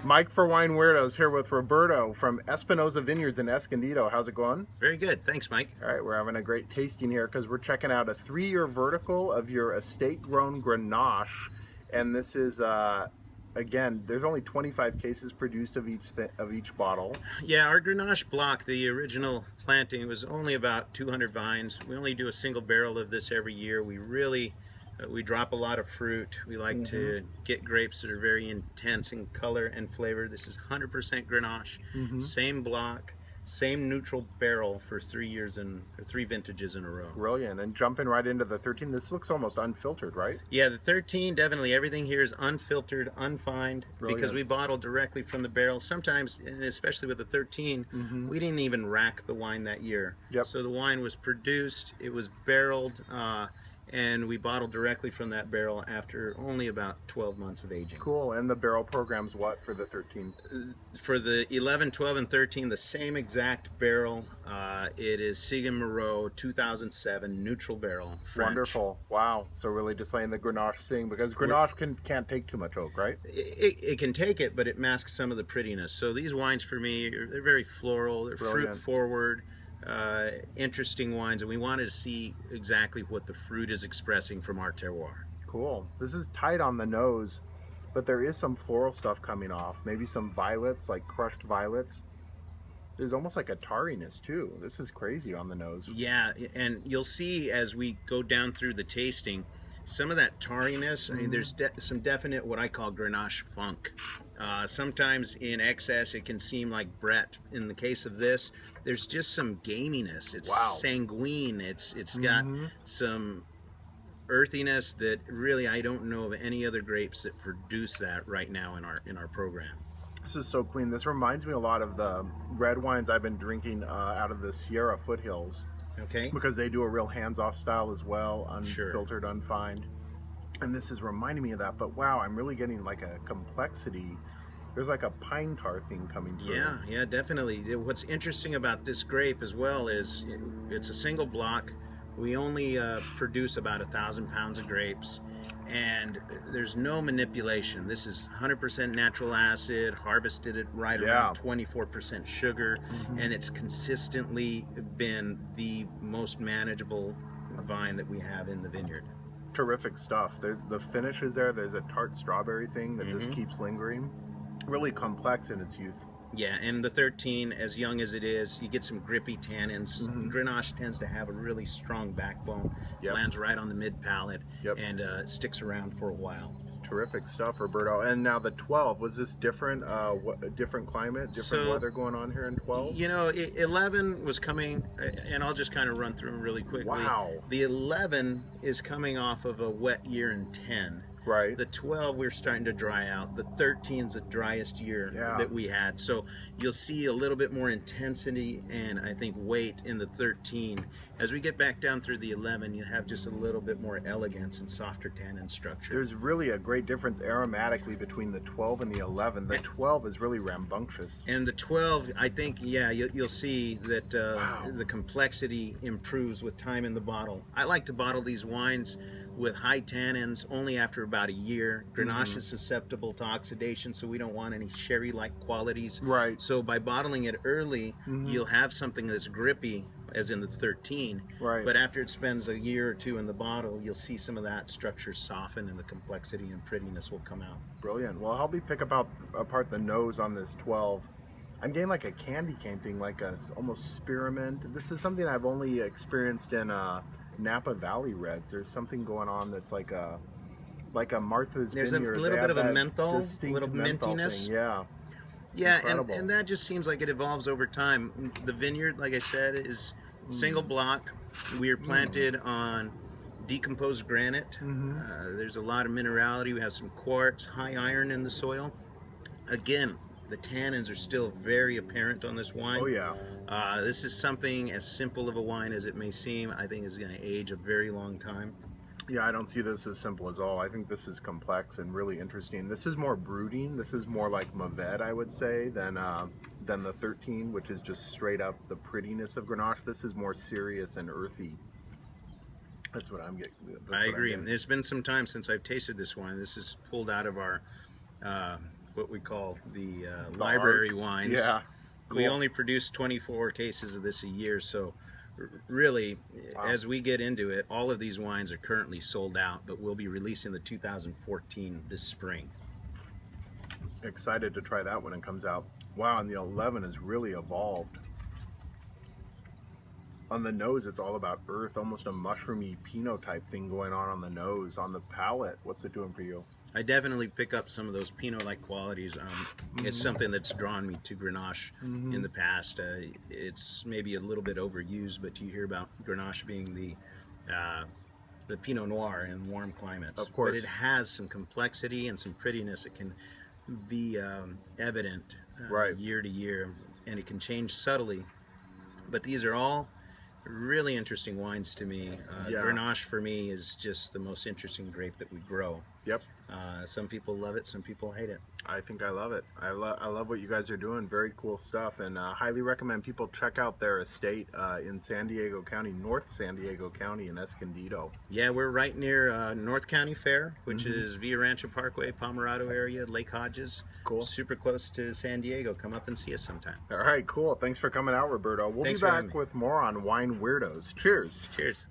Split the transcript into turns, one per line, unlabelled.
Mike for Wine Weirdos here with Roberto from Espinosa Vineyards in Escondido. How's it going?
Very good. Thanks, Mike.
All right, we're having a great tasting here because we're checking out a 3-year vertical of your estate-grown Grenache. And this is, again, there's only 25 cases produced of each bottle.
Yeah, our Grenache block, the original planting, was only about 200 vines. We only do a single barrel of this every year. We drop a lot of fruit. We like to get grapes that are very intense in color and flavor. This is 100% Grenache, same block, same neutral barrel for 3 years or 3 vintages in a row.
Brilliant. And jumping right into the 13, this looks almost unfiltered, right?
Yeah, the 13, definitely everything here is unfiltered, unfined, because we bottle directly from the barrel. Sometimes, and especially with the 13, we didn't even rack the wine that year. So the wine was produced, it was barreled, and we bottled directly from that barrel after only about 12 months of aging.
Cool. And the barrel program's what for the 13?
For the 11, 12, and 13, the same exact barrel. It is Siga Moreau 2007 neutral barrel, French.
Wonderful. Wow. So really just letting the Grenache sing, because Grenache can't take too much oak, right?
It can take it, but it masks some of the prettiness. So these wines for me, they're very floral, they're fruit forward. Interesting wines, and we wanted to see exactly what the fruit is expressing from our terroir.
Cool. This is tight on the nose, but there is some floral stuff coming off. Maybe some violets, like crushed violets. There's almost like a tarriness too. This is crazy on the nose.
Yeah, and you'll see as we go down through the tasting, some of that tarriness. I mean, there's some definite what I call Grenache funk. Sometimes in excess it can seem like Brett. In the case of this, there's just some gaminess. It's sanguine. It's got some earthiness that really I don't know of any other grapes that produce that right now in our program.
This is so clean. This reminds me a lot of the red wines I've been drinking out of the Sierra foothills.
Okay.
Because they do a real hands-off style as well, unfiltered, unfined. And this is reminding me of that. But wow, I'm really getting like a complexity. There's like a pine tar thing coming through.
Yeah, definitely. What's interesting about this grape as well is it's a single block. We only produce about 1,000 pounds of grapes, and there's no manipulation. This is 100% natural acid, harvested at right around 24% sugar, and it's consistently been the most manageable vine that we have in the vineyard.
Terrific stuff. The finish is there. There's a tart strawberry thing that just keeps lingering. Really complex in its youth.
Yeah, and the 13, as young as it is, you get some grippy tannins. Grenache tends to have a really strong backbone, lands right on the mid palate, and sticks around for a while.
Terrific stuff, Roberto. And now the 12, was this different? Different climate, different weather going on here in 12?
You know, 11 was coming, and I'll just kind of run through them really quickly.
Wow.
The 11 is coming off of a wet year in 10.
Right.
The 12, we're starting to dry out. The 13 is the driest year that we had. So you'll see a little bit more intensity and I think weight in the 13. As we get back down through the 11, you have just a little bit more elegance and softer tannin structure.
There's really a great difference aromatically between the 12 and the 11. The 12 is really rambunctious.
And the 12, I think, you'll see that the complexity improves with time in the bottle. I like to bottle these wines with high tannins only after about a year. Grenache is susceptible to oxidation, so we don't want any sherry-like qualities.
Right.
So by bottling it early, you'll have something that's grippy, as in the 13.
Right.
But after it spends a year or two in the bottle, you'll see some of that structure soften and the complexity and prettiness will come out.
Brilliant. Well, help me pick apart the nose on this 12. I'm getting like a candy cane thing, like a almost spearmint. This is something I've only experienced in Napa Valley Reds. There's something going on that's like a Martha's Vineyard.
There's a little bit of a menthol, a little mintiness.
Thing. Yeah.
Yeah, and that just seems like it evolves over time. The vineyard, like I said, is single block. We are planted on decomposed granite. There's a lot of minerality. We have some quartz, high iron in the soil. Again, the tannins are still very apparent on this wine.
Oh yeah.
This is something as simple of a wine as it may seem. I think is going to age a very long time.
Yeah, I don't see this as simple as all. I think this is complex and really interesting. This is more brooding. This is more like Mourvedre, I would say, than the 13, which is just straight up the prettiness of Grenache. This is more serious and earthy. That's what I'm getting.
I agree. There's been some time since I've tasted this wine. This is pulled out of our what we call the
The
library
art.
wines.
Yeah.
We
Cool.
only produce 24 cases of this a year, so really,
Wow.
as we get into it, all of these wines are currently sold out, but we'll be releasing the 2014 this spring.
Excited to try that when it comes out. Wow, and the 11 has really evolved. On the nose, it's all about earth, almost a mushroomy Pinot type thing going on the nose. On the palate, what's it doing for you?
I definitely pick up some of those Pinot-like qualities. It's something that's drawn me to Grenache in the past. It's maybe a little bit overused, but you hear about Grenache being the Pinot Noir in warm climates.
Of course.
But it has some complexity and some prettiness. It can be evident
Right.
year to year, and it can change subtly. But these are all really interesting wines to me.
Yeah.
Grenache for me is just the most interesting grape that we grow.
Yep.
Some people love it, some people hate it.
I think I love it. I love what you guys are doing. Very cool stuff, and highly recommend people check out their estate in San Diego County, North San Diego County in Escondido.
Yeah, we're right near North County Fair, which is Villa Rancho Parkway, Pomerado area, Lake Hodges.
Cool.
Super close to San Diego. Come up and see us sometime.
All right, cool. Thanks for coming out, Roberto. We'll
Thanks
be
for having
back
me.
with more on Wine Weirdos. Cheers.
Cheers.